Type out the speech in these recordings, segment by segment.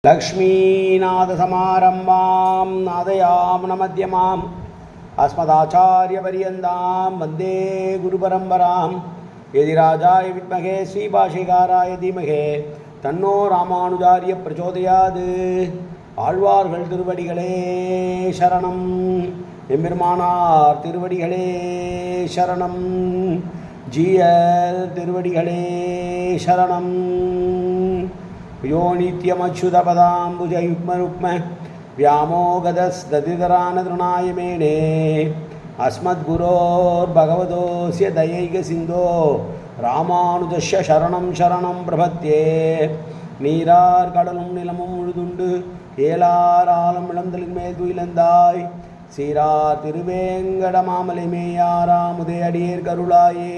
लक्ष्मीनाथसमारम्भां नादयामनमध्यमाम् अस्मदाचार्यपर्यन्तां वन्दे गुरुपरम्परां यदिराजाय विद्महे श्रीभाष्यकाराय धीमहि तन्नो रामानुजार्य प्रचोदयात् ஆழ்வார்கள் திருவடிகளே சரணம் எம்பெருமானார் திருவடிகளே சரணம் ஜீயர் திருவடிகளே சரணம் यो नित्यमच्युतपदाम्बुजयुग्मरुक्म व्यामोगदस्तदितरानतृणाय मेने अस्मद्गुरोर्भगवतोऽस्य दयैकसिन्धो रामानुजस्य शरणं शरणं प्रपद्ये நீரார் கடலும் நிலமும் முழுதுண்டு ஏலார் ஆலம் இளந்தலின் மேல் துயிலந்தாய் சீரார் திருவேங்கட மாமலை மேயாராமுதே அடியேர் கருளாயே.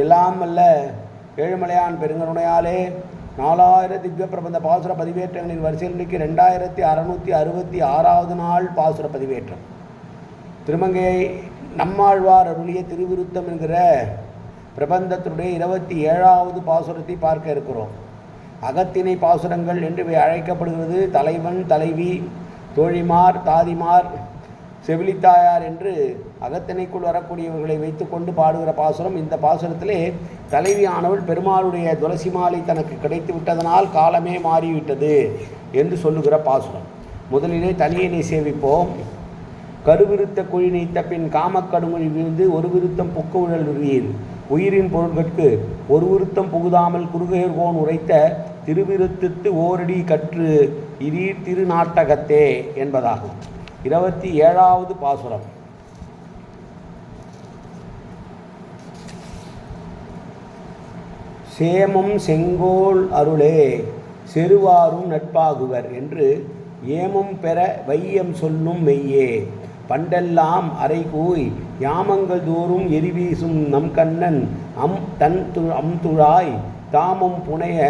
எல்லாம் வல்ல ஏழுமலையான் பெருங்கருணையாலே 4000 திவ்ய பிரபந்த பாசுர பதிவேற்றங்களின் வரிசையில் இன்றைக்கு 2666வது நாள் பாசுர பதிவேற்றம். திருமங்கை நம்மாழ்வார் அருளிய திருவிருத்தம் என்கிற பிரபந்தத்தினுடைய 27வது பாசுரத்தை பார்க்க இருக்கிறோம். அகத்திணை பாசுரங்கள் என்று அழைக்கப்படுகிறது. தலைவன், தலைவி, தோழிமார், தாதிமார், செவிலித்தாயார் என்று அகத்திணைக்குள் வரக்கூடியவர்களை வைத்துக்கொண்டு பாடுகிற பாசுரம். இந்த பாசுரத்திலே தலைவியானவள் பெருமாளுடைய துளசி மாலை தனக்கு கிடைத்து விட்டதனால் காலமே மாறிவிட்டது என்று சொல்லுகிற பாசுரம். முதலிலே தனியனை சேவிப்போம். கருவிருத்த குழி நீத்த பின் காமக்கடுமொழி விழுந்து ஒரு விருத்தம் புக்க உழல் உரியல் உயிரின் பொருட்களுக்கு ஒரு விருத்தம் புகுதாமல் குறுகையர்கோன் உரைத்த திருவிருத்தத்து ஓரடி கற்று இதீர் திருநாட்டகத்தே என்பதாகும். 27வது பாசுரம். சேமம் செங்கோல் அருளே செருவாரும் நட்பாகுவர் என்று ஏமம் பெற வையம் சொல்லும் மெய்யே பண்டெல்லாம் அரைகூய் யாமங்கள் தோறும் எரிவீசும் நம் கண்ணன் அம்துழாய் தாமம் புனைய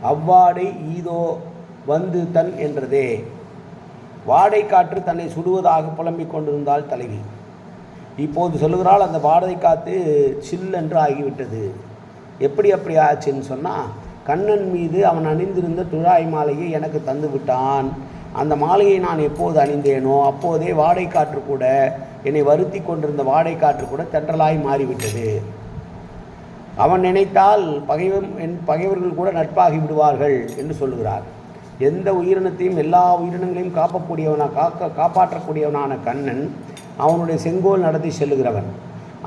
அவ்வாடை ஈதோ வந்து தன் என்றதே. வாடை காற்று தன்னை சுடுவதாக புலம்பிக் கொண்டிருந்தாள் தலைவி. இப்போது சொல்லுகிறாள், அந்த வாடை காற்று சில் என்று ஆகிவிட்டது. எப்படி அப்படி ஆச்சுன்னு சொன்னால், கண்ணன் மீது அவன் அணிந்திருந்த துழாய் மாலையை எனக்கு தந்து விட்டான். அந்த மாலையை நான் எப்போது அணிந்தேனோ அப்போதே வாடை காற்று கூட, என்னை வருத்தி கொண்டிருந்த வாடை காற்று கூட தென்றலாய் மாறிவிட்டது. அவன் நினைத்தால் பகைவர்கள் கூட நட்பாகி விடுவார்கள் என்று சொல்லுகிறார். எந்த உயிரினத்தையும் எல்லா உயிரினங்களையும் காப்பாற்றக்கூடியவனான கண்ணன் அவனுடைய செங்கோல் நடத்தி செல்லுகிறவன்.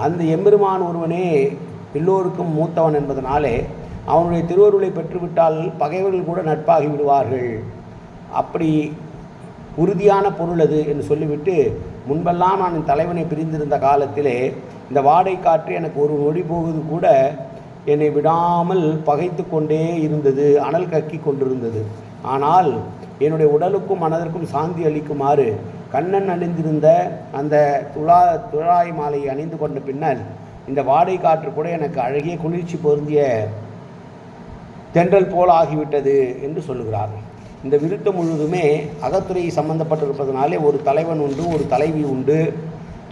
அந்த எம்பெருமான் ஒருவனே எல்லோருக்கும் மூத்தவன் என்பதனாலே அவனுடைய திருவருளை பெற்றுவிட்டால் பகைவர்கள் கூட நட்பாகி விடுவார்கள். அப்படி உறுதியான பொருள் அது என்று சொல்லிவிட்டு, முன்பெல்லாம் நான் என் தலைவனை பிரிந்திருந்த காலத்திலே இந்த வாடை காற்று எனக்கு ஒரு நொடி போவது கூட என்னை விடாமல் பகைத்து கொண்டே இருந்தது, அனல் கக்கி கொண்டிருந்தது. ஆனால் என்னுடைய உடலுக்கும் மனதிற்கும் சாந்தி அளிக்குமாறு கண்ணன் அணிந்திருந்த அந்த துழாய் மாலையை அணிந்து கொண்ட பின்னால் இந்த வாடை காற்று கூட எனக்கு அழகிய குளிர்ச்சி பொருந்திய தென்றல் போல் ஆகிவிட்டது என்று சொல்லுகிறார். இந்த விருத்தம் முழுதுமே அகத்துறை சம்பந்தப்பட்டிருப்பதனாலே ஒரு தலைவன் உண்டு, ஒரு தலைவி உண்டு,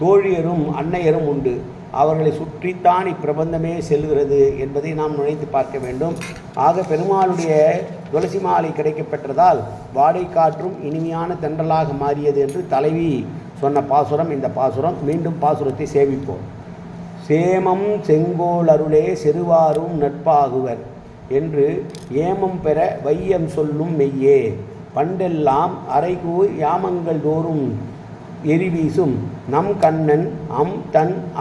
தோழியரும் அன்னையரும் உண்டு. அவர்களை சுற்றித்தான் இப்பிரபந்தமே செல்கிறது என்பதை நாம் நுழைத்து பார்க்க வேண்டும். ஆக பெருமாளுடைய துளசி மாலை கிடைக்கப்பெற்றதால் வாடை காற்றும் இனிமையான தென்றலாக மாறியது என்று தலைவி சொன்ன பாசுரம் இந்த பாசுரம். மீண்டும் பாசுரத்தை சேவிப்போம். சேமம் செங்கோல் அருளே செருவாரும் நட்பாகுவர் என்று ஏமம் பெற வையம் சொல்லும் மெய்யே பண்டெல்லாம் அரைகூய் யாமங்கள் தோறும் எரிவீசும் நம் கண்ணன்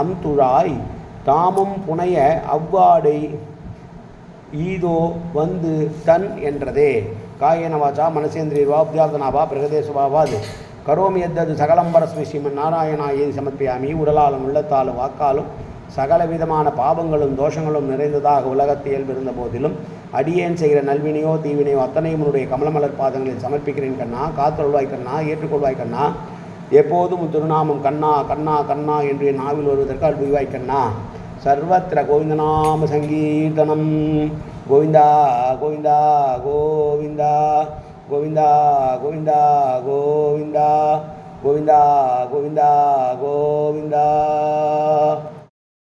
அம்துழாய் தாமம் புனைய அவ்வாடை ஈதோ வந்து தன் என்றதே. காயனவாச்சா மனசேந்திரியர்வா உத்யார்த்தனாவா பிரகதேசவாவாது கரோமி எத்தது சகலம்பரஸ்மி ஸ்ரீமன் நாராயணா ஏதி சமர்ப்பியாமி. உடலாலும் உள்ளத்தாலும் வாக்காலும் சகல விதமான பாவங்களும் தோஷங்களும் நிறைந்ததாக உலகத்தில் இயல்பிருந்த போதிலும் அடியேன் செய்கிற நல்வினையோ தீவினையோ அத்தனையும் உன்னுடைய கமலமலர் பாதங்களில் சமர்ப்பிக்கிறேன் கண்ணா. காத்தொள்வாய் கண்ணா, ஏற்றுக்கொள்வாய் கண்ணா. எப்போதும் திருநாமம் கண்ணா கண்ணா கண்ணா என்று என் நாவில் வருவதற்கு அல்புவாய் கண்ணா. சர்வத்திர கோவிந்தநாம சங்கீர்த்தனம். கோவிந்தா கோவிந்தா கோவிந்தா கோவிந்தா கோவிந்தா கோவிந்தா கோவிந்தா கோவிந்தா கோவிந்தா.